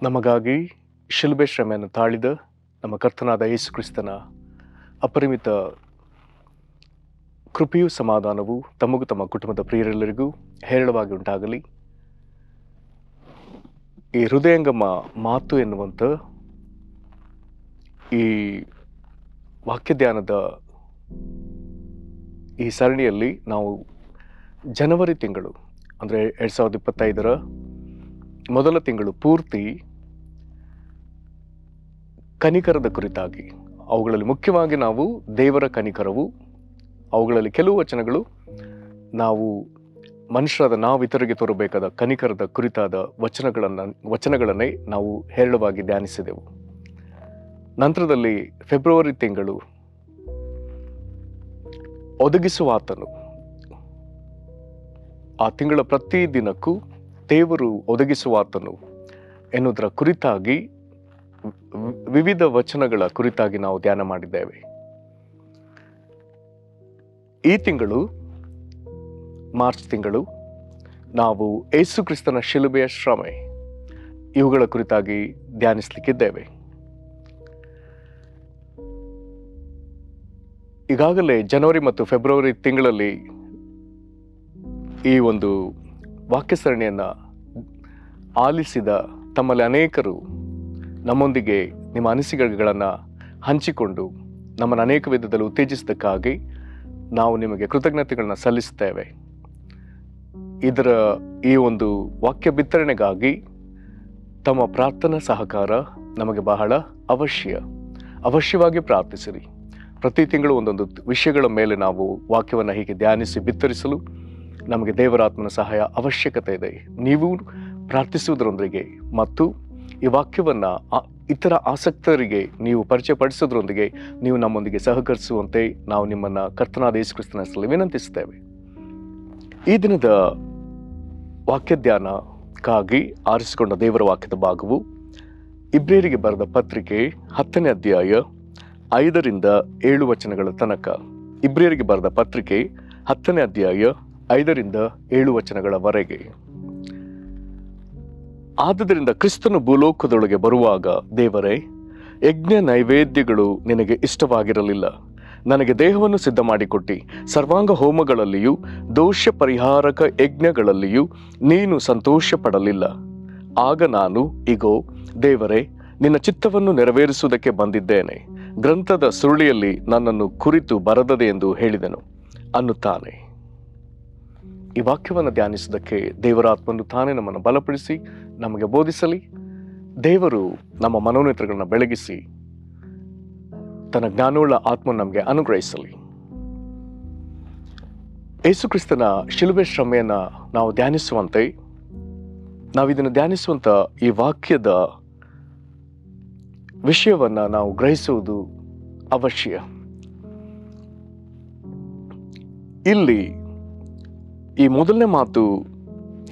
ನಮಗಾಗಿ ಶಿಲುಬೆ ಶ್ರಮೆಯನ್ನು ತಾಳಿದ ನಮ್ಮ ಕರ್ತನಾದ ಯೇಸು ಕ್ರಿಸ್ತನ ಅಪರಿಮಿತ ಕೃಪೆಯೂ ಸಮಾಧಾನವು ತಮಗೂ ತಮ್ಮ ಕುಟುಂಬದ ಪ್ರಿಯರೆಲ್ಲರಿಗೂ ಹೇರಳವಾಗಿ ಉಂಟಾಗಲಿ. ಈ ಹೃದಯಂಗಮ ಮಾತು ಎನ್ನುವಂಥ ಈ ವಾಕ್ಯ ಧ್ಯಾನದ ಈ ಸರಣಿಯಲ್ಲಿ ನಾವು ಜನವರಿ ತಿಂಗಳು ಅಂದರೆ 2025 ಮೊದಲ ತಿಂಗಳು ಪೂರ್ತಿ ಕನಿಕರದ ಕುರಿತಾಗಿ, ಅವುಗಳಲ್ಲಿ ಮುಖ್ಯವಾಗಿ ನಾವು ದೇವರ ಕನಿಕರವು, ಅವುಗಳಲ್ಲಿ ಕೆಲವು ವಚನಗಳು ನಾವು ಮನುಷ್ಯರಾದ ನಾವು ಇತರಿಗೆ ತೋರಬೇಕಾದ ಕನಿಕರದ ಕುರಿತಾದ ವಚನಗಳನ್ನೇ ನಾವು ಹೇರಳವಾಗಿ ಧ್ಯಾನಿಸಿದೆವು. ನಂತರದಲ್ಲಿ ಫೆಬ್ರವರಿ ತಿಂಗಳು ಒದಗಿಸುವ ಆತನು, ಆ ತಿಂಗಳ ಪ್ರತಿ ದಿನಕ್ಕೂ ದೇವರು ಒದಗಿಸುವ ಆತನು ಎನ್ನುವುದರ ಕುರಿತಾಗಿ ವಿವಿಧ ವಚನಗಳ ಕುರಿತಾಗಿ ನಾವು ಧ್ಯಾನ ಮಾಡಿದ್ದೇವೆ. ಈ ತಿಂಗಳು ಮಾರ್ಚ್ ತಿಂಗಳು ನಾವು ಯೇಸು ಕ್ರಿಸ್ತನ ಶಿಲುಬೆಯ ಶ್ರಮೆ ಇವುಗಳ ಕುರಿತಾಗಿ ಧ್ಯಾನಿಸಲಿಕ್ಕಿದ್ದೇವೆ. ಈಗಾಗಲೇ ಜನವರಿ ಮತ್ತು ಫೆಬ್ರವರಿ ತಿಂಗಳಲ್ಲಿ ಈ ಒಂದು ವಾಕ್ಯ ಸರಣಿಯನ್ನು ಆಲಿಸಿದ ತಮ್ಮಲ್ಲಿ ಅನೇಕರು ನಮ್ಮೊಂದಿಗೆ ನಿಮ್ಮ ಅನಿಸಿಕೆಗಳನ್ನು ಹಂಚಿಕೊಂಡು ನಮ್ಮನ್ನು ಅನೇಕ ವಿಧದಲ್ಲಿ ಉತ್ತೇಜಿಸಿದ್ದಕ್ಕಾಗಿ ನಾವು ನಿಮಗೆ ಕೃತಜ್ಞತೆಗಳನ್ನ ಸಲ್ಲಿಸುತ್ತೇವೆ. ಈ ಒಂದು ವಾಕ್ಯ ಬಿತ್ತರಣೆಗಾಗಿ ತಮ್ಮ ಪ್ರಾರ್ಥನಾ ಸಹಕಾರ ನಮಗೆ ಬಹಳ ಅವಶ್ಯವಾಗಿ ಪ್ರಾರ್ಥಿಸಿರಿ. ಪ್ರತಿ ತಿಂಗಳು ಒಂದೊಂದು ವಿಷಯಗಳ ಮೇಲೆ ನಾವು ವಾಕ್ಯವನ್ನು ಹೀಗೆ ಧ್ಯಾನಿಸಿ ಬಿತ್ತರಿಸಲು ನಮಗೆ ದೇವರಾತ್ಮನ ಸಹಾಯ ಅವಶ್ಯಕತೆ ಇದೆ. ನೀವು ಪ್ರಾರ್ಥಿಸುವುದರೊಂದಿಗೆ ಮತ್ತು ಈ ವಾಕ್ಯವನ್ನು ಇತರ ಆಸಕ್ತರಿಗೆ ನೀವು ಪರಿಚಯಪಡಿಸೋದ್ರೊಂದಿಗೆ ನೀವು ನಮ್ಮೊಂದಿಗೆ ಸಹಕರಿಸುವಂತೆ ನಾವು ನಿಮ್ಮನ್ನು ಕರ್ತನಾದ ಯೇಸು ಕ್ರಿಸ್ತನ ಹೆಸರಲ್ಲಿ ವಿನಂತಿಸುತ್ತೇವೆ. ಈ ದಿನದ ವಾಕ್ಯ ಧ್ಯಾನಕ್ಕಾಗಿ ಆರಿಸಿಕೊಂಡ ದೇವರ ವಾಕ್ಯದ ಭಾಗವು ಇಬ್ರಿಯರಿಗೆ ಬರೆದ ಪತ್ರಿಕೆ 10ನೇ ಅಧ್ಯಾಯ 5-7 ವಚನಗಳ ತನಕ. ಇಬ್ರಿಯರಿಗೆ ಬರೆದ ಪತ್ರಿಕೆ 10ನೇ ಅಧ್ಯಾಯ 5-7 ವಚನಗಳವರೆಗೆ. ಆದುದರಿಂದ ಕ್ರಿಸ್ತನು ಭೂಲೋಕದೊಳಗೆ ಬರುವಾಗ, ದೇವರೇ, ಯಜ್ಞ ನೈವೇದ್ಯಗಳು ನಿನಗೆ ಇಷ್ಟವಾಗಿರಲಿಲ್ಲ. ನನಗೆ ದೇಹವನ್ನು ಸಿದ್ಧ ಮಾಡಿಕೊಟ್ಟಿ ಸರ್ವಾಂಗ ಹೋಮಗಳಲ್ಲಿಯೂ ದೋಷ ಪರಿಹಾರಕ ಯಜ್ಞಗಳಲ್ಲಿಯೂ ನೀನು ಸಂತೋಷ ಪಡಲಿಲ್ಲ. ಆಗ ನಾನು, ಇಗೋ ದೇವರೇ, ನಿನ್ನ ಚಿತ್ತವನ್ನು ನೆರವೇರಿಸುವುದಕ್ಕೆ ಬಂದಿದ್ದೇನೆ. ಗ್ರಂಥದ ಸುರುಳಿಯಲ್ಲಿ ನನ್ನನ್ನು ಕುರಿತು ಬರದದೆ ಎಂದು ಹೇಳಿದೆನು ಅನ್ನುತ್ತಾನೆ. ಈ ವಾಕ್ಯವನ್ನು ಧ್ಯಾನಿಸುವುದಕ್ಕೆ ದೇವರಾತ್ಮನು ತಾನೇ ನಮ್ಮನ್ನು ಬಲಪಡಿಸಿ ನಮಗೆ ಬೋಧಿಸಲಿ. ದೇವರು ನಮ್ಮ ಮನೋನೇತ್ರಗಳನ್ನು ಬೆಳಗಿಸಿ ತನ್ನ ಜ್ಞಾನವುಳ್ಳ ಆತ್ಮವನ್ನು ನಮಗೆ ಅನುಗ್ರಹಿಸಲಿ. ಯೇಸು ಕ್ರಿಸ್ತನ ಶಿಲುಬೆ ಶ್ರಮೆಯನ್ನು ನಾವು ಧ್ಯಾನಿಸುವಂತೆ, ನಾವಿದನ್ನು ಧ್ಯಾನಿಸುವಂಥ ಈ ವಾಕ್ಯದ ವಿಷಯವನ್ನು ನಾವು ಗ್ರಹಿಸುವುದು ಅವಶ್ಯ. ಇಲ್ಲಿ ಈ ಮೊದಲನೇ ಮಾತು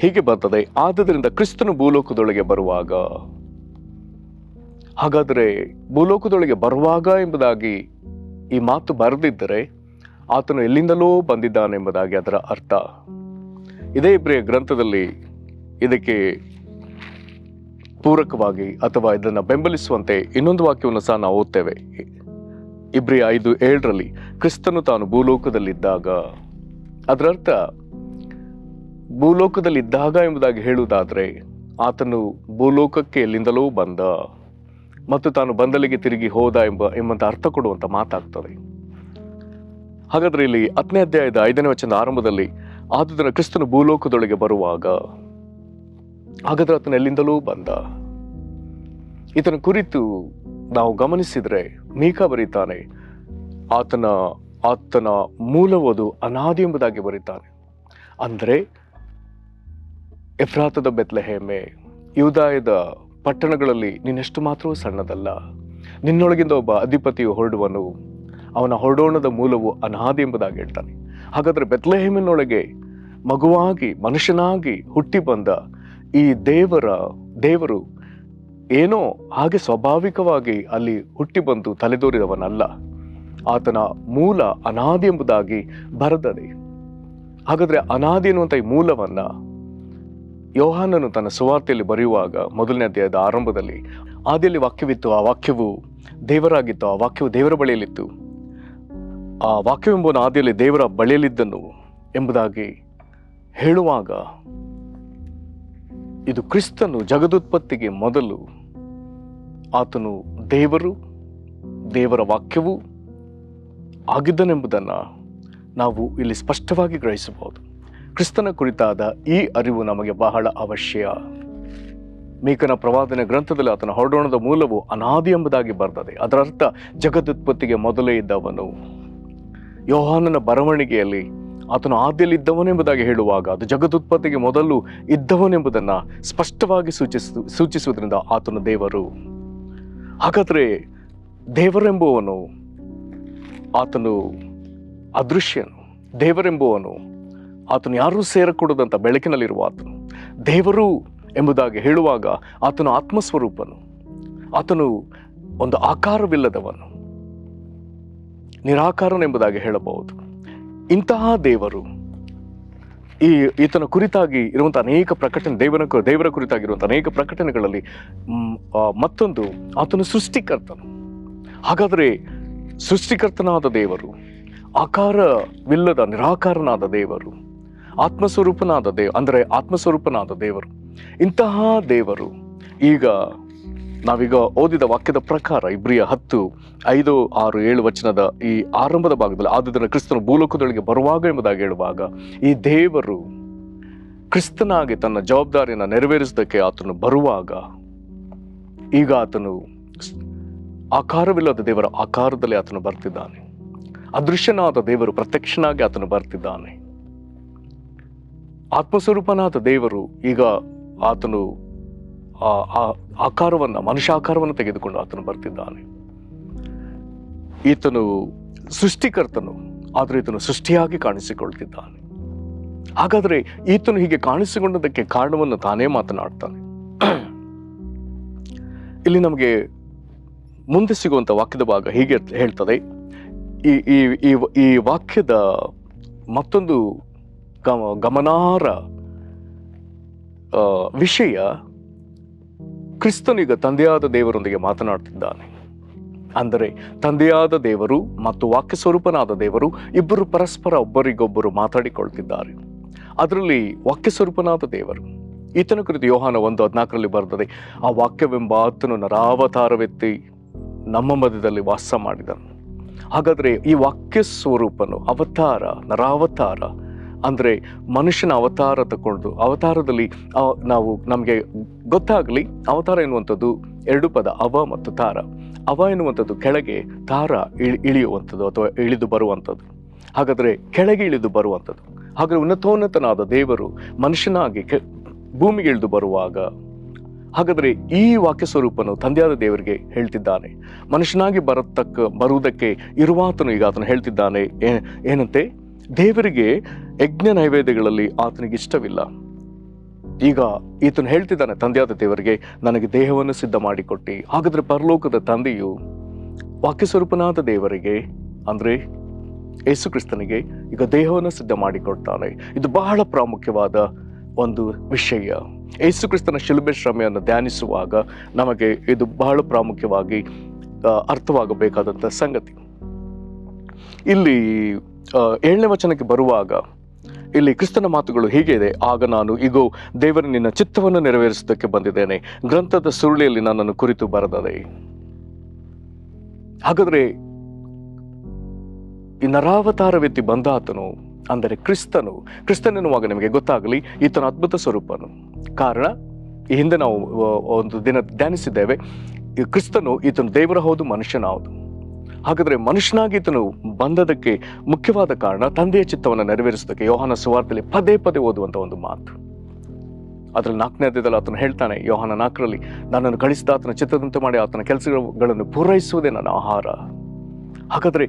ಹೀಗೆ ಬರ್ತದೆ, ಆದುದರಿಂದ ಕ್ರಿಸ್ತನು ಭೂಲೋಕದೊಳಗೆ ಬರುವಾಗ. ಹಾಗಾದರೆ ಭೂಲೋಕದೊಳಗೆ ಬರುವಾಗ ಎಂಬುದಾಗಿ ಈ ಮಾತು ಬರೆದಿದ್ದರೆ ಆತನು ಎಲ್ಲಿಂದಲೋ ಬಂದಿದ್ದಾನೆಂಬುದಾಗಿ ಅದರ ಅರ್ಥ. ಇದೇ ಇಬ್ರಿಯ ಗ್ರಂಥದಲ್ಲಿ ಇದಕ್ಕೆ ಪೂರಕವಾಗಿ ಅಥವಾ ಇದನ್ನು ಬೆಂಬಲಿಸುವಂತೆ ಇನ್ನೊಂದು ವಾಕ್ಯವನ್ನು ಸಹ ನಾವು ಓದ್ತೇವೆ. ಇಬ್ರಿಯ 5:7 ಕ್ರಿಸ್ತನು ತಾನು ಭೂಲೋಕದಲ್ಲಿದ್ದಾಗ. ಅದರ ಅರ್ಥ ಭೂಲೋಕದಲ್ಲಿದ್ದಾಗ ಎಂಬುದಾಗಿ ಹೇಳುವುದಾದರೆ ಆತನು ಭೂಲೋಕಕ್ಕೆ ಎಲ್ಲಿಂದಲೋ ಬಂದ ಮತ್ತು ತಾನು ಬಂದಲಿಗೆ ತಿರುಗಿ ಹೋದ ಎಂಬಂತ ಅರ್ಥ ಕೊಡುವಂತ ಮಾತಾಗ್ತದೆ. ಹಾಗಾದ್ರೆ ಇಲ್ಲಿ 10ನೇ ಅಧ್ಯಾಯದ 5ನೇ ವಚನದ ಆರಂಭದಲ್ಲಿ ಆದುದರಿಂದ ಕ್ರಿಸ್ತನು ಭೂಲೋಕದೊಳಗೆ ಬರುವಾಗ, ಹಾಗಾದ್ರೆ ಆತನು ಎಲ್ಲಿಂದಲೂ ಬಂದ. ಇದನ್ನ ಕುರಿತು ನಾವು ಗಮನಿಸಿದ್ರೆ ಮೀಕ ಬರೀತಾನೆ, ಆತನ ಮೂಲವದು ಅನಾದಿ ಎಂಬುದಾಗಿ ಬರೀತಾನೆ. ಅಂದ್ರೆ ಎಫ್ರಾತದ ಬೆತ್ಲೆಹೇಮೆ, ಯೂದಾಯದ ಪಟ್ಟಣಗಳಲ್ಲಿ ನೀನೆಷ್ಟು ಮಾತ್ರವೂ ಸಣ್ಣದಲ್ಲ. ನಿನ್ನೊಳಗಿಂದ ಒಬ್ಬ ಅಧಿಪತಿಯು ಹೊರಡುವನು, ಅವನ ಹೊರಡೋಣದ ಮೂಲವು ಅನಾದಿ ಎಂಬುದಾಗಿ ಹೇಳ್ತಾನೆ. ಹಾಗಾದ್ರೆ ಬೆತ್ಲೆಹೇಮಿನೊಳಗೆ ಮಗುವಾಗಿ ಮನುಷ್ಯನಾಗಿ ಹುಟ್ಟಿ ಬಂದ ಈ ದೇವರು ಏನೋ ಹಾಗೆ ಸ್ವಾಭಾವಿಕವಾಗಿ ಅಲ್ಲಿ ಹುಟ್ಟಿ ಬಂದು ತಲೆದೋರಿದವನಲ್ಲ. ಆತನ ಮೂಲ ಅನಾದಿ ಎಂಬುದಾಗಿ ಬರೆದದೆ. ಹಾಗಾದ್ರೆ ಅನಾದಿ ಎನ್ನುವಂಥ ಈ ಮೂಲವನ್ನ ಯೋಹಾನನು ತನ್ನ ಸುವಾರ್ತೆಯಲ್ಲಿ ಬರೆಯುವಾಗ ಮೊದಲನೇ ಅಧ್ಯಾಯದ ಆರಂಭದಲ್ಲಿ ಆದಿಯಲ್ಲಿ ವಾಕ್ಯವಿತ್ತು, ಆ ವಾಕ್ಯವು ದೇವರಾಗಿತ್ತು, ಆ ವಾಕ್ಯವು ದೇವರ ಬಳಿಯಲ್ಲಿತ್ತು, ಆ ವಾಕ್ಯವೆಂಬುವನು ಆದಿಯಲ್ಲಿ ದೇವರ ಬಳಿಯಲ್ಲಿದ್ದನು ಎಂಬುದಾಗಿ ಹೇಳುವಾಗ ಇದು ಕ್ರಿಸ್ತನು ಜಗದುತ್ಪತ್ತಿಗೆ ಮೊದಲು ಆತನು ದೇವರು, ದೇವರ ವಾಕ್ಯವು ಆಗಿದ್ದನೆಂಬುದನ್ನು ನಾವು ಇಲ್ಲಿ ಸ್ಪಷ್ಟವಾಗಿ ಗ್ರಹಿಸಬಹುದು. ಕ್ರಿಸ್ತನ ಕುರಿತಾದ ಈ ಅರಿವು ನಮಗೆ ಬಹಳ ಅವಶ್ಯ. ಮೀಕನ ಪ್ರವಾದನೆ ಗ್ರಂಥದಲ್ಲಿ ಆತನ ಹೊರಡೋಣದ ಮೂಲವು ಅನಾದಿ ಎಂಬುದಾಗಿ ಬರ್ತದೆ. ಅದರ ಅರ್ಥ ಜಗದುತ್ಪತ್ತಿಗೆ ಮೊದಲೇ ಇದ್ದವನು. ಯೋಹಾನನ ಬರವಣಿಗೆಯಲ್ಲಿ ಆತನು ಆದಿಯಲ್ಲಿದ್ದವನೆಂಬುದಾಗಿ ಹೇಳುವಾಗ ಅದು ಜಗದುತ್ಪತ್ತಿಗೆ ಮೊದಲು ಇದ್ದವನೆಂಬುದನ್ನು ಸ್ಪಷ್ಟವಾಗಿ ಸೂಚಿಸುವುದರಿಂದ ಆತನು ದೇವರು. ಹಾಗಾದರೆ ದೇವರೆಂಬುವನು ಆತನು ಅದೃಶ್ಯನು. ದೇವರೆಂಬುವನು ಆತನು ಯಾರೂ ಸೇರಕೂಡದಂಥ ಬೆಳಕಿನಲ್ಲಿರುವ ಆತನು. ದೇವರು ಎಂಬುದಾಗಿ ಹೇಳುವಾಗ ಆತನು ಆತ್ಮಸ್ವರೂಪನು, ಆತನು ಒಂದು ಆಕಾರವಿಲ್ಲದವನು, ನಿರಾಕಾರನೆಂಬುದಾಗಿ ಹೇಳಬಹುದು. ಇಂತಹ ದೇವರು ಈತನ ಕುರಿತಾಗಿ ಇರುವಂಥ ಅನೇಕ ಪ್ರಕಟಣೆ, ದೇವರ ಕುರಿತಾಗಿರುವಂಥ ಅನೇಕ ಪ್ರಕಟಣೆಗಳಲ್ಲಿ ಮತ್ತೊಂದು ಆತನು ಸೃಷ್ಟಿಕರ್ತನು. ಹಾಗಾದರೆ ಸೃಷ್ಟಿಕರ್ತನಾದ ದೇವರು, ಆಕಾರವಿಲ್ಲದ ನಿರಾಕಾರನಾದ ದೇವರು, ಆತ್ಮಸ್ವರೂಪನಾದ ದೇವರು, ಇಂತಹ ದೇವರು ಈಗ ನಾವೀಗ ಓದಿದ ವಾಕ್ಯದ ಪ್ರಕಾರ ಇಬ್ರಿಯ 10, 5, 6, 7 ವಚನದ ಈ ಆರಂಭದ ಭಾಗದಲ್ಲಿ ಆದುದನ್ನು ಕ್ರಿಸ್ತನು ಭೂಲೋಕದೊಳಗೆ ಬರುವಾಗ ಎಂಬುದಾಗಿ ಹೇಳುವಾಗ ಈ ದೇವರು ಕ್ರಿಸ್ತನಾಗಿ ತನ್ನ ಜವಾಬ್ದಾರಿಯನ್ನು ನೆರವೇರಿಸೋದಕ್ಕೆ ಆತನು ಬರುವಾಗ ಈಗ ಆತನು ಆಕಾರವಿಲ್ಲದ ದೇವರ ಆಕಾರದಲ್ಲಿ ಆತನು ಬರ್ತಿದ್ದಾನೆ. ಅದೃಶ್ಯನಾದ ದೇವರು ಪ್ರತ್ಯಕ್ಷನಾಗಿ ಆತನು ಬರ್ತಿದ್ದಾನೆ. ಆತ್ಮಸ್ವರೂಪನಾದ ದೇವರು ಈಗ ಆತನು ಮನುಷ್ಯಾಕಾರವನ್ನು ತೆಗೆದುಕೊಂಡು ಆತನು ಬರ್ತಿದ್ದಾನೆ. ಈತನು ಸೃಷ್ಟಿಕರ್ತನು, ಆದರೆ ಈತನು ಸೃಷ್ಟಿಯಾಗಿ ಕಾಣಿಸಿಕೊಳ್ತಿದ್ದಾನೆ. ಹಾಗಾದರೆ ಈತನು ಹೀಗೆ ಕಾಣಿಸಿಕೊಂಡದಕ್ಕೆ ಕಾರಣವನ್ನು ತಾನೇ ಮಾತನಾಡ್ತಾನೆ. ಇಲ್ಲಿ ನಮಗೆ ಮುಂದೆ ಸಿಗುವಂಥ ವಾಕ್ಯದ ಭಾಗ ಹೀಗೆ ಹೇಳ್ತದೆ. ಈ ವಾಕ್ಯದ ಮತ್ತೊಂದು ಗಮನಾರ್ಹ ವಿಷಯ, ಕ್ರಿಸ್ತನೀಗ ತಂದೆಯಾದ ದೇವರೊಂದಿಗೆ ಮಾತನಾಡ್ತಿದ್ದಾನೆ. ಅಂದರೆ ತಂದೆಯಾದ ದೇವರು ಮತ್ತು ವಾಕ್ಯ ಸ್ವರೂಪನಾದ ದೇವರು ಇಬ್ಬರು ಪರಸ್ಪರ ಒಬ್ಬರಿಗೊಬ್ಬರು ಮಾತಾಡಿಕೊಳ್ತಿದ್ದಾರೆ. ಅದರಲ್ಲಿ ವಾಕ್ಯ ಸ್ವರೂಪನಾದ ದೇವರು ಈತನ ಕುರಿತು ಯೋಹಾನ 1:14 ಬರ್ತದೆ, ಆ ವಾಕ್ಯವೆಂಬ ಆತನು ನರಾವತಾರವೆತ್ತಿ ನಮ್ಮ ಮಧ್ಯದಲ್ಲಿ ವಾಸ ಮಾಡಿದನು. ಹಾಗಾದರೆ ಈ ವಾಕ್ಯ ಸ್ವರೂಪನು ಅವತಾರ, ನರಾವತಾರ ಅಂದರೆ ಮನುಷ್ಯನ ಅವತಾರ ತಗೊಂಡು, ಅವತಾರದಲ್ಲಿ ನಮಗೆ ಗೊತ್ತಾಗಲಿ ಅವತಾರ ಎನ್ನುವಂಥದ್ದು 2 ಪದ, ಅವ ಮತ್ತು ತಾರ. ಅವ ಎನ್ನುವಂಥದ್ದು ಕೆಳಗೆ, ತಾರ ಇಳಿಯುವಂಥದ್ದು ಅಥವಾ ಇಳಿದು ಬರುವಂಥದ್ದು. ಹಾಗಾದರೆ ಕೆಳಗೆ ಇಳಿದು ಬರುವಂಥದ್ದು. ಹಾಗಾದರೆ ಉನ್ನತೋನ್ನತನಾದ ದೇವರು ಮನುಷ್ಯನಾಗಿ ಭೂಮಿಗೆ ಇಳಿದು ಬರುವಾಗ, ಹಾಗಾದರೆ ಈ ವಾಕ್ಯ ಸ್ವರೂಪನು ತಂದೆಯಾದ ದೇವರಿಗೆ ಹೇಳ್ತಿದ್ದಾನೆ, ಮನುಷ್ಯನಾಗಿ ಬರುವುದಕ್ಕೆ ಇರುವಾತನು ಈಗ ಆತನು ಹೇಳ್ತಿದ್ದಾನೆ ಏನಂತೆ, ದೇವರಿಗೆ ಯಜ್ಞ ನೈವೇದ್ಯಗಳಲ್ಲಿ ಆತನಿಗೆ ಇಷ್ಟವಿಲ್ಲ. ಈಗ ಈತನು ಹೇಳ್ತಿದ್ದಾನೆ ತಂದೆಯಾದ ದೇವರಿಗೆ, ನನಗೆ ದೇಹವನ್ನು ಸಿದ್ಧ ಮಾಡಿಕೊಟ್ಟಿ. ಹಾಗಾದರೆ ಪರಲೋಕದ ತಂದೆಯು ವಾಕ್ಯ ಸ್ವರೂಪನಾದ ದೇವರಿಗೆ ಅಂದರೆ ಯೇಸು ಕ್ರಿಸ್ತನಿಗೆ ಈಗ ದೇಹವನ್ನು ಸಿದ್ಧ ಮಾಡಿಕೊಡ್ತಾನೆ. ಇದು ಬಹಳ ಪ್ರಾಮುಖ್ಯವಾದ ಒಂದು ವಿಷಯ. ಯೇಸು ಕ್ರಿಸ್ತನ ಶಿಲುಬೆ ಶ್ರಮೆಯನ್ನು ಧ್ಯಾನಿಸುವಾಗ ನಮಗೆ ಇದು ಬಹಳ ಪ್ರಾಮುಖ್ಯವಾಗಿ ಅರ್ಥವಾಗಬೇಕಾದಂಥ ಸಂಗತಿ. ಇಲ್ಲಿ 7ನೇ ವಚನಕ್ಕೆ ಬರುವಾಗ ಇಲ್ಲಿ ಕ್ರಿಸ್ತನ ಮಾತುಗಳು ಹೀಗೆ ಇದೆ, ಆಗ ನಾನು ಇಗೋ ದೇವರ ನಿನ್ನ ಚಿತ್ತವನ್ನು ನೆರವೇರಿಸುವುದಕ್ಕೆ ಬಂದಿದ್ದೇನೆ, ಗ್ರಂಥದ ಸುರುಳಿಯಲ್ಲಿ ನನ್ನನ್ನು ಕುರಿತು ಬರೆದದೆ. ಹಾಗಾದರೆ ಈ ನರಾವತಾರವೆತ್ತಿ ಬಂದಾತನು ಅಂದರೆ ಕ್ರಿಸ್ತನೆನ್ನುವಾಗ ನಿಮಗೆ ಗೊತ್ತಾಗಲಿ ಈತನ ಅದ್ಭುತ ಸ್ವರೂಪನು. ಕಾರಣ ಈ ಹಿಂದೆ ನಾವು ಒಂದು ದಿನ ಧ್ಯಾನಿಸಿದ್ದೇವೆ, ಕ್ರಿಸ್ತನು ಈತನು ದೇವರ ಹೌದು, ಮನುಷ್ಯನ ಹೌದು. ಹಾಗಾದರೆ ಮನುಷ್ಯನಾಗಿ ಈತನು ಬಂದದಕ್ಕೆ ಮುಖ್ಯವಾದ ಕಾರಣ ತಂದೆಯ ಚಿತ್ತವನ್ನು ನೆರವೇರಿಸೋದಕ್ಕೆ. ಯೋಹಾನ ಸುವಾರ್ತೆಯಲ್ಲಿ ಪದೇ ಪದೇ ಓದುವಂಥ ಒಂದು ಮಾತು, ಅದರಲ್ಲಿ 4ನೇ ಅಧ್ಯಾಯದಲ್ಲಿ ಆತನು ಹೇಳ್ತಾನೆ, ಯೋಹಾನ 4ರಲ್ಲಿ, ನನ್ನನ್ನು ಕಳಿಸಿದ ಆತನ ಚಿತ್ತದಂತೆ ಮಾಡಿ ಆತನ ಕೆಲಸಗಳನ್ನು ಪೂರೈಸುವುದೇ ನನ್ನ ಆಹಾರ. ಹಾಗಾದರೆ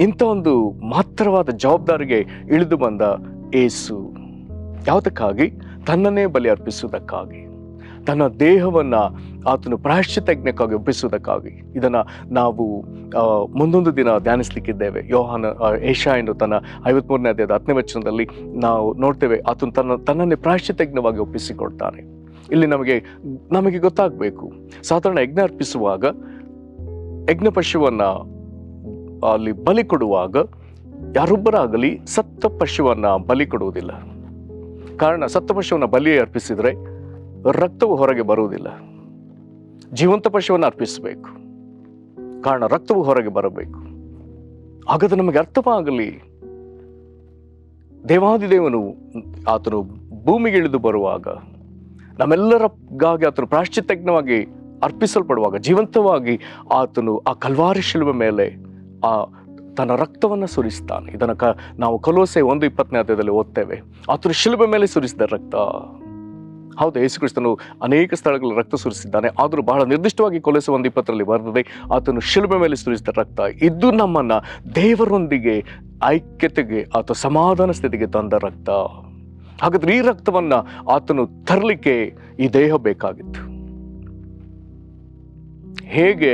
ಇಂಥ ಒಂದು ಮಹತ್ತರವಾದ ಜವಾಬ್ದಾರಿಗೆ ಇಳಿದು ಬಂದ ಯೇಸು ಯಾವುದಕ್ಕಾಗಿ? ತನ್ನನ್ನೇ ಬಲಿ ಅರ್ಪಿಸುವುದಕ್ಕಾಗಿ. ತನ್ನ ದೇಹವನ್ನು ಆತನು ಪ್ರಾಯಶ್ಚಿತ್ತಜ್ಞಕ್ಕಾಗಿ ಒಪ್ಪಿಸುವುದಕ್ಕಾಗಿ. ಇದನ್ನು ನಾವು ಮುಂದೊಂದು ದಿನ ಧ್ಯಾನಿಸಲಿಕ್ಕಿದ್ದೇವೆ. ಯೆಶಾಯನು ತನ್ನ 53ನೇ ಅಧ್ಯಾಯದ 10ನೇ ವಚನದಲ್ಲಿ ನಾವು ನೋಡ್ತೇವೆ, ಆತನು ತನ್ನನ್ನೇ ಪ್ರಾಯಶ್ಚಿತ್ತಜ್ಞವಾಗಿ ಒಪ್ಪಿಸಿಕೊಡ್ತಾನೆ. ಇಲ್ಲಿ ನಮಗೆ ಗೊತ್ತಾಗಬೇಕು, ಸಾಧಾರಣ ಯಜ್ಞ ಅರ್ಪಿಸುವಾಗ ಯಜ್ಞ ಪಶುವನ್ನು ಅಲ್ಲಿ ಬಲಿ ಕೊಡುವಾಗ ಯಾರೊಬ್ಬರಾಗಲಿ ಸತ್ತ ಪಶುವನ್ನು ಬಲಿ ಕೊಡುವುದಿಲ್ಲ. ಕಾರಣ, ಸತ್ತ ಪಶುವನ್ನು ಬಲಿ ಅರ್ಪಿಸಿದರೆ ರಕ್ತವು ಹೊರಗೆ ಬರುವುದಿಲ್ಲ. ಜೀವಂತ ಪಶುವನ್ನು ಅರ್ಪಿಸಬೇಕು, ಕಾರಣ ರಕ್ತವು ಹೊರಗೆ ಬರಬೇಕು. ಹಾಗಾದ್ರೆ ನಮಗೆ ಅರ್ಥವಾಗಲಿ, ದೇವಾದಿದೇವನು ಆತನು ಭೂಮಿಗೆ ಇಳಿದು ಬರುವಾಗ ನಮ್ಮೆಲ್ಲರಿಗಾಗಿ ಆತನು ಪ್ರಾಯಶ್ಚಿತ್ತಜ್ಞವಾಗಿ ಅರ್ಪಿಸಲ್ಪಡುವಾಗ ಜೀವಂತವಾಗಿ ಆತನು ಆ ಕಲ್ವಾರಿ ಶಿಲುಬೆ ಮೇಲೆ ತನ್ನ ರಕ್ತವನ್ನು ಸುರಿಸ್ತಾನೆ. ಇದನ್ನು ನಾವು ಕೊಲೋಸೆ 1:20ನೇ ಅಧ್ಯಾಯದಲ್ಲಿ ಓದ್ತೇವೆ. ಆತನು ಶಿಲುಬೆ ಮೇಲೆ ಸುರಿಸಿದ ರಕ್ತ. ಹೌದು, ಯೇಸು ಕ್ರಿಸ್ತನು ಅನೇಕ ಸ್ಥಳಗಳಲ್ಲಿ ರಕ್ತ ಸುರಿಸಿದ್ದಾನೆ, ಆದರೂ ಬಹಳ ನಿರ್ದಿಷ್ಟವಾಗಿ ಕೊಲೋಸೆ 1:20ರಲ್ಲಿ ಬರ್ತದೆ, ಆತನು ಶಿಲುಬೆ ಮೇಲೆ ಸುರಿಸಿದ ರಕ್ತ ಇದು ನಮ್ಮನ್ನು ದೇವರೊಂದಿಗೆ ಐಕ್ಯತೆಗೆ ಅಥವಾ ಸಮಾಧಾನ ಸ್ಥಿತಿಗೆ ತಂದ ರಕ್ತ. ಹಾಗಾದ್ರೆ ಈ ರಕ್ತವನ್ನು ಆತನು ತರಲಿಕ್ಕೆ ಈ ದೇಹ ಬೇಕಾಗಿತ್ತು. ಹೇಗೆ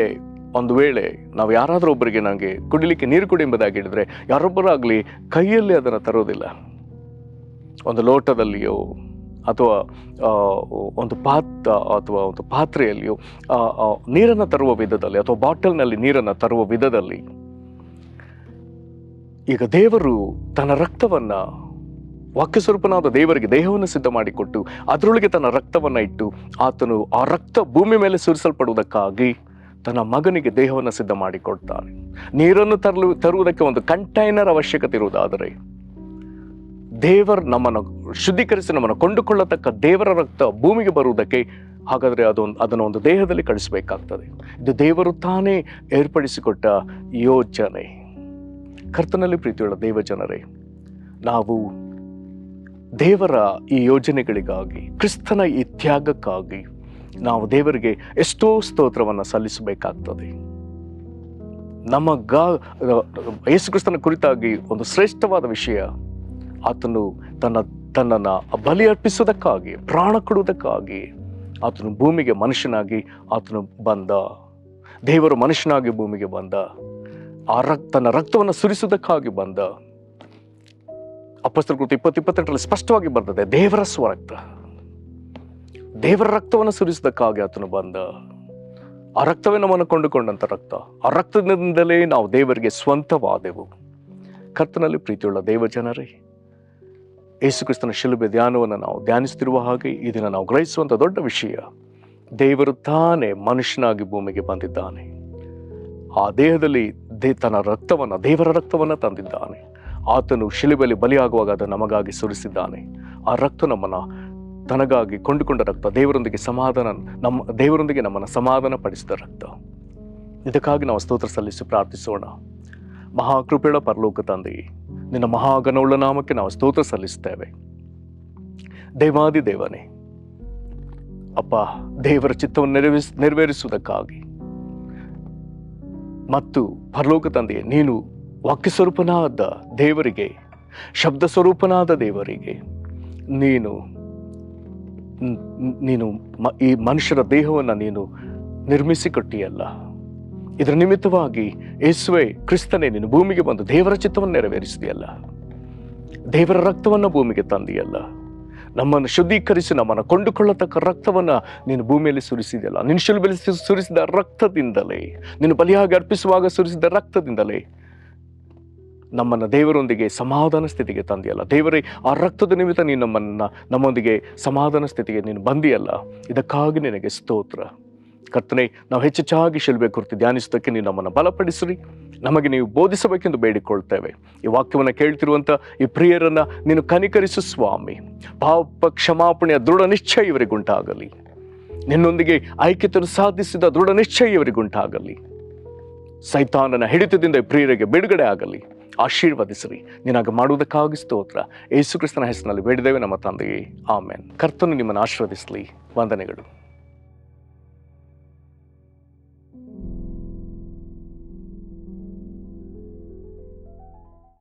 ಒಂದು ವೇಳೆ ನಾವು ಯಾರಾದರೂ ಒಬ್ಬರಿಗೆ ನನಗೆ ಕುಡಿಲಿಕ್ಕೆ ನೀರು ಕೊಡಿ ಎಂಬುದಾಗಿ ಹೇಳಿದರೆ ಯಾರೊಬ್ಬರಾಗಲಿ ಕೈಯಲ್ಲಿ ಅದನ್ನು ತರೋದಿಲ್ಲ. ಒಂದು ಲೋಟದಲ್ಲಿಯೋ ಅಥವಾ ಒಂದು ಪಾತ್ರೆಯಲ್ಲಿಯೋ ನೀರನ್ನು ತರುವ ವಿಧದಲ್ಲಿ ಅಥವಾ ಬಾಟಲ್ನಲ್ಲಿ ನೀರನ್ನು ತರುವ ವಿಧದಲ್ಲಿ ಈಗ ದೇವರು ತನ್ನ ರಕ್ತವನ್ನು, ವಾಕ್ಯ ಸ್ವರೂಪನಾದ ದೇವರಿಗೆ ದೇಹವನ್ನು ಸಿದ್ಧ ಮಾಡಿಕೊಟ್ಟು ಅದರೊಳಗೆ ತನ್ನ ರಕ್ತವನ್ನು ಇಟ್ಟು ಆತನು ಆ ರಕ್ತ ಭೂಮಿ ಮೇಲೆ ಸುರಿಸಲ್ಪಡುವುದಕ್ಕಾಗಿ ತನ್ನ ಮಗನಿಗೆ ದೇಹವನ್ನು ಸಿದ್ಧ ಮಾಡಿಕೊಡ್ತಾನೆ. ನೀರನ್ನು ತರುವುದಕ್ಕೆ ಒಂದು ಕಂಟೈನರ್ ಅವಶ್ಯಕತೆ ಇರುವುದಾದರೆ, ದೇವರು ನಮ್ಮನ್ನು ಶುದ್ಧೀಕರಿಸಿ ನಮ್ಮನ್ನು ಕೊಂಡುಕೊಳ್ಳತಕ್ಕ ದೇವರ ರಕ್ತ ಭೂಮಿಗೆ ಬರುವುದಕ್ಕೆ ಹಾಗಾದರೆ ಅದನ್ನು ಒಂದು ದೇಹದಲ್ಲಿ ಕಳಿಸಬೇಕಾಗ್ತದೆ. ಇದು ದೇವರು ತಾನೇ ಏರ್ಪಡಿಸಿಕೊಟ್ಟ ಯೋಜನೆ. ಕರ್ತನಲ್ಲಿ ಪ್ರೀತಿಯುಳ್ಳ ದೇವ ಜನರೇ, ನಾವು ದೇವರ ಈ ಯೋಜನೆಗಳಿಗಾಗಿ, ಕ್ರಿಸ್ತನ ಈ ತ್ಯಾಗಕ್ಕಾಗಿ ನಾವು ದೇವರಿಗೆ ಎಷ್ಟೋ ಸ್ತೋತ್ರವನ್ನು ಸಲ್ಲಿಸಬೇಕಾಗ್ತದೆ. ಯೇಸು ಕ್ರಿಸ್ತನ ಕುರಿತಾಗಿ ಒಂದು ಶ್ರೇಷ್ಠವಾದ ವಿಷಯ, ಆತನು ತನ್ನನ್ನು ಬಲಿ ಅರ್ಪಿಸುವುದಕ್ಕಾಗಿ, ಪ್ರಾಣ ಕೊಡುವುದಕ್ಕಾಗಿ ಆತನು ಭೂಮಿಗೆ ಮನುಷ್ಯನಾಗಿ ಆತನು ಬಂದ. ದೇವರು ಮನುಷ್ಯನಾಗಿ ಭೂಮಿಗೆ ಬಂದ, ತನ್ನ ರಕ್ತವನ್ನು ಸುರಿಸುವುದಕ್ಕಾಗಿ ಬಂದ. ಅಪೊಸ್ತಲರ ಕೃತ್ಯ 20:28ರಲ್ಲಿ ಸ್ಪಷ್ಟವಾಗಿ ಬರ್ತದೆ, ದೇವರ ಸ್ವರಕ್ತ, ದೇವರ ರಕ್ತವನ್ನು ಸುರಿಸುವುದಕ್ಕಾಗಿ ಆತನು ಬಂದ. ಆ ರಕ್ತವೇ ನಮ್ಮನ್ನು ಕೊಂಡುಕೊಂಡಂತ ರಕ್ತ. ಆ ರಕ್ತದಿಂದಲೇ ನಾವು ದೇವರಿಗೆ ಸ್ವಂತವಾದೆವು. ಕರ್ತನಲ್ಲಿ ಪ್ರೀತಿಯುಳ್ಳ ದೇವ ಜನರೇ, ಯೇಸು ಕ್ರಿಸ್ತನ ಶಿಲುಬೆ ಧ್ಯಾನವನ್ನು ನಾವು ಧ್ಯಾನಿಸುತ್ತಿರುವ ಹಾಗೆ ಈ ದಿನ ನಾವು ಗ್ರಹಿಸುವಂಥ ದೊಡ್ಡ ವಿಷಯ, ದೇವರು ತಾನೇ ಮನುಷ್ಯನಾಗಿ ಭೂಮಿಗೆ ಬಂದಿದ್ದಾನೆ. ಆ ದೇಹದಲ್ಲಿ ತನ್ನ ರಕ್ತವನ್ನು, ದೇವರ ರಕ್ತವನ್ನು ತಂದಿದ್ದಾನೆ. ಆತನು ಶಿಲುಬೆಯಲ್ಲಿ ಬಲಿಯಾಗುವಾಗ ಅದನ್ನು ನಮಗಾಗಿ ಸುರಿಸಿದ್ದಾನೆ. ಆ ರಕ್ತ ನಮ್ಮನ್ನು ತನಗಾಗಿ ಕೊಂಡುಕೊಂಡ ರಕ್ತ, ದೇವರೊಂದಿಗೆ ನಮ್ಮನ್ನು ಸಮಾಧಾನ ಪಡಿಸಿದ ರಕ್ತ. ಇದಕ್ಕಾಗಿ ನಾವು ಸ್ತೋತ್ರ ಸಲ್ಲಿಸಿ ಪ್ರಾರ್ಥಿಸೋಣ. ಮಹಾಕೃಪೆಯ ಪರಲೋಕ ತಂದೆಯೇ, ನಿನ್ನ ಮಹಾಗಣವುಳ್ಳ ನಾಮಕ್ಕೆ ನಾವು ಸ್ತೋತ್ರ ಸಲ್ಲಿಸ್ತೇವೆ. ದೇವಾದಿ ದೇವನೇ, ಅಪ್ಪ, ದೇವರ ಚಿತ್ತವನ್ನು ನೆರವೇರಿಸುವುದಕ್ಕಾಗಿ ಮತ್ತು ಪರಲೋಕ ತಂದೆಯೇ, ನೀನು ವಾಕ್ಯ ಸ್ವರೂಪನಾದ ದೇವರಿಗೆ, ಶಬ್ದ ಸ್ವರೂಪನಾದ ದೇವರಿಗೆ ನೀನು ಈ ಮನುಷ್ಯರ ದೇಹವನ್ನು ನೀನು ನಿರ್ಮಿಸಿಕೊಟ್ಟಿಯಲ್ಲ. ಇದರ ನಿಮಿತ್ತವಾಗಿ ಯೇಸುವೇ ಕ್ರಿಸ್ತನೇ, ನೀನು ಭೂಮಿಗೆ ಬಂದು ದೇವರ ಚಿತ್ತವನ್ನು ನೆರವೇರಿಸಿದೆಯಲ್ಲ, ದೇವರ ರಕ್ತವನ್ನು ಭೂಮಿಗೆ ತಂದಿಯಲ್ಲ, ನಮ್ಮನ್ನು ಶುದ್ಧೀಕರಿಸಿ ನಮ್ಮನ್ನು ಕೊಂಡುಕೊಳ್ಳತಕ್ಕ ರಕ್ತವನ್ನು ನೀನು ಭೂಮಿಯಲ್ಲಿ ಸುರಿಸಿದೆಯಲ್ಲ. ನಿನ್ನ ಶಿಲುಬೆಯಲ್ಲಿ ಸುರಿಸಿದ ರಕ್ತದಿಂದಲೇ, ನೀನು ಬಲಿಯಾಗಿ ಅರ್ಪಿಸುವಾಗ ಸುರಿಸಿದ ರಕ್ತದಿಂದಲೇ ನಮ್ಮನ್ನು ದೇವರೊಂದಿಗೆ ಸಮಾಧಾನ ಸ್ಥಿತಿಗೆ ತಂದಿಯಲ್ಲ. ದೇವರೇ, ಆ ರಕ್ತದ ನಿಮಿತ್ತ ನೀನು ನಮ್ಮೊಂದಿಗೆ ಸಮಾಧಾನ ಸ್ಥಿತಿಗೆ ನೀನು ಬಂದಿಯಲ್ಲ. ಇದಕ್ಕಾಗಿ ನಿನಗೆ ಸ್ತೋತ್ರ. ಕರ್ತನೇ, ನಾವು ಹೆಚ್ಚೆಚ್ಚಾಗಿ ಶಿಲುಬೆ ಕುರಿತು ಧ್ಯಾನಿಸೋದಕ್ಕೆ ನೀನು ನಮ್ಮನ್ನು ಬಲಪಡಿಸ್ರಿ. ನಮಗೆ ನೀವು ಬೋಧಿಸಬೇಕೆಂದು ಬೇಡಿಕೊಳ್ತೇವೆ. ಈ ವಾಕ್ಯವನ್ನು ಕೇಳ್ತಿರುವಂಥ ಈ ಪ್ರಿಯರನ್ನು ನೀನು ಕನಿಕರಿಸು ಸ್ವಾಮಿ. ಪಾಪ ಕ್ಷಮಾಪಣೆಯ ದೃಢ ನಿಶ್ಚಯ ಇವರಿಗುಂಟಾಗಲಿ. ನಿನ್ನೊಂದಿಗೆ ಐಕ್ಯತೆಯನ್ನು ಸಾಧಿಸಿದ ದೃಢ ನಿಶ್ಚಯ ಇವರಿಗುಂಟಾಗಲಿ. ಸೈತಾನನ ಹಿಡಿತದಿಂದ ಈ ಪ್ರಿಯರಿಗೆ ಬಿಡುಗಡೆ ಆಗಲಿ. ಆಶೀರ್ವದಿಸ್ರಿ. ನೀನಾಗ ಮಾಡುವುದಕ್ಕಾಗಿ ಸ್ತೋತ್ರ. ಯೇಸು ಕ್ರಿಸ್ತನ ಹೆಸರಿನಲ್ಲಿ ಬೇಡಿದ್ದೇವೆ ನಮ್ಮ ತಂದೆಯೇ, ಆಮೆನ್. ಕರ್ತನು ನಿಮ್ಮನ್ನು ಆಶೀರ್ವದಿಸಲಿ. ವಂದನೆಗಳು.